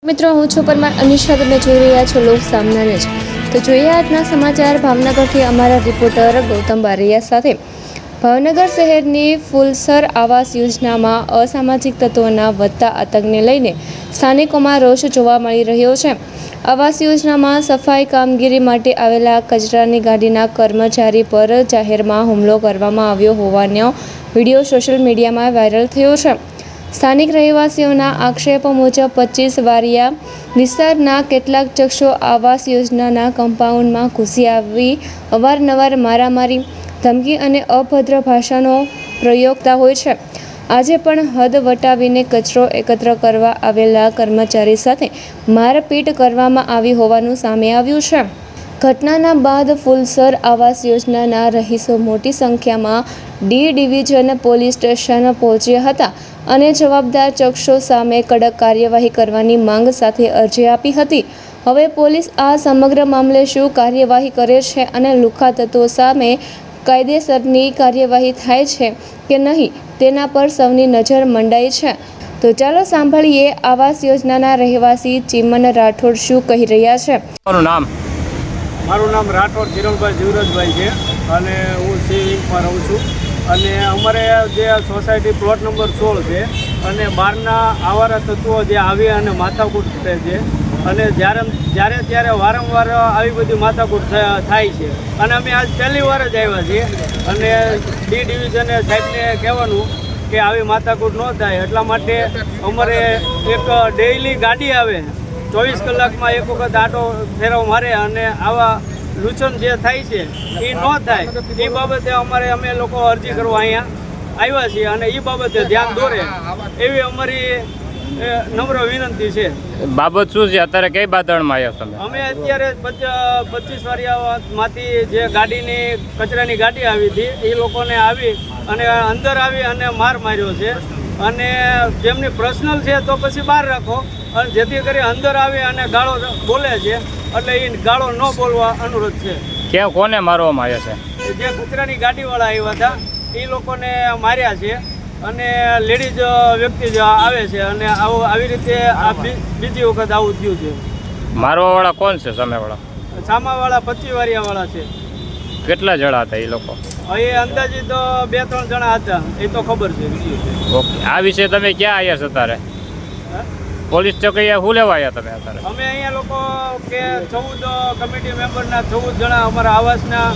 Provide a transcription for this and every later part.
મિત્રો હું છું પરમાર અનિશા, તમે જોઈ રહ્યા છો લોક સામના ન્યૂઝ। તો જોઈએ આજના સમાચાર ભાવનગરથી અમારા રિપોર્ટર ગૌતમ બારૈયા સાથે। ભાવનગર શહેરની ફૂલસર આવાસ યોજનામાં અસામાજિક તત્વોના વધતા આતંકને લઈને સ્થાનિકોમાં રોષ જોવા મળી રહ્યો છે। આવાસ યોજનામાં સફાઈ કામગીરી માટે આવેલા કચરાની ગાડીના કર્મચારી પર જાહેરમાં હુમલો કરવામાં આવ્યો હોવાનો વિડીયો સોશિયલ મીડિયામાં વાયરલ થયો છે। સ્થાનિક રહેવાસીઓના આક્ષેપો મુજબ 25 વારિયા વિસ્તારના કેટલાક શખ્સો આવાસ યોજનાના કમ્પાઉન્ડમાં ઘૂસી આવી અવારનવાર મારામારી, ધમકી અને અભદ્ર ભાષાનો પ્રયોગ કરતા હોય છે। આજે પણ હદ વટાવીને કચરો એકત્ર કરવા આવેલા કર્મચારી સાથે મારપીટ કરવામાં આવી હોવાનું સામે આવ્યું છે। ઘટનાના બાદ ફૂલસર આવાસ યોજનાના રહીશો મોટી સંખ્યામાં ડી ડિવિઝન પોલીસ સ્ટેશન પહોંચ્યા હતા અને જવાબદાર શખ્સો સામે કડક કાર્યવાહી કરવાની માંગ સાથે અરજી આપી હતી। હવે પોલીસ આ સમગ્ર મામલે શું કાર્યવાહી કરે છે અને લુખ્ખા તત્વો સામે કાયદેસરની કાર્યવાહી થાય છે કે નહીં તેના પર સૌની નજર મંડાઈ છે। તો ચાલો સાંભળીએ આવાસ યોજનાના રહેવાસી ચીમન રાઠોડ શું કહી રહ્યા છે। મારું નામ રાઠોડ ચિરણભાઈ જીવરાજભાઈ છે અને હું સી વિંગમાં રહું છું। અને અમારે જે સોસાયટી પ્લોટ નંબર 16 છે અને બહારના આવારા તત્વો જે આવી અને માથાકૂટ કરે છે અને જ્યારે ત્યારે વારંવાર આવી બધી માથાકૂટ થાય છે અને અમે આજ પહેલી વાર જ આવ્યા છીએ અને ડી ડિવિઝને સાહેબને કહેવાનું કે આવી માથાકૂટ ન થાય એટલા માટે અમારે એક ડેઇલી ગાડી આવે 24 કલાકમાં એક વખત આટો ફેરવ મારે અને આવા લૂંટન જે થાય છે એ ન થાય એ બાબતે અમે લોકો અરજી કરવા અહીંયા આવ્યા છીએ અને એ બાબતે ધ્યાન દોરે એવી અમારી નમ્ર વિનંતી છે। બાબત શું છે અત્યારે કઈ બાતણમાં આવ્યા તમે? અમે અત્યારે 25 વારિયામાંથી જે ગાડીની કચરાની ગાડી આવી હતી એ લોકોને આવી અને અંદર આવી અને માર માર્યો છે અને જેમની પર્સનલ છે તો પછી બહાર રાખો અને જેથી કરી અંદર આવી અને ગાળો બોલે છે એટલે એ ગાળો ન બોલવા અનુરોધ છે। ક્યાં કોને મારવામાં આવ્યા છે? જે કચરાની ગાડીવાળા આવ્યા હતા એ લોકોને માર્યા છે અને લેડીઝ વ્યક્તિ જ આવે છે અને આવી રીતે આ બીજી વખત આવું થયું છે। મારવાવાળા કોણ છે? સામેવાળા? સામાવાળા 25 વારિયાવાળા છે। કેટલા જણા હતા એ લોકો? એ અંદાજિત 2-3 જણા હતા એ તો ખબર છે। ઓકે, આ વિશે તમે ક્યાં આવ્યા છો અત્યારે? પોલીસ ચોકી શું લેવા આવ્યા તમે અત્યારે? અમે અહીંયા લોકો કે 14 કમિટી મેમ્બરના 14 જણા અમારા આવાસના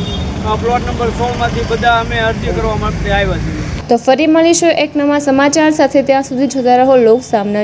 પ્લોટ નંબર 16માંથી બધા અમે અરજી કરવા માટે આવ્યા છીએ। તો ફરી મળીશું એક નવા સમાચાર સાથે, ત્યાં સુધી જોતા રહો લોક સામના ન્યૂઝ।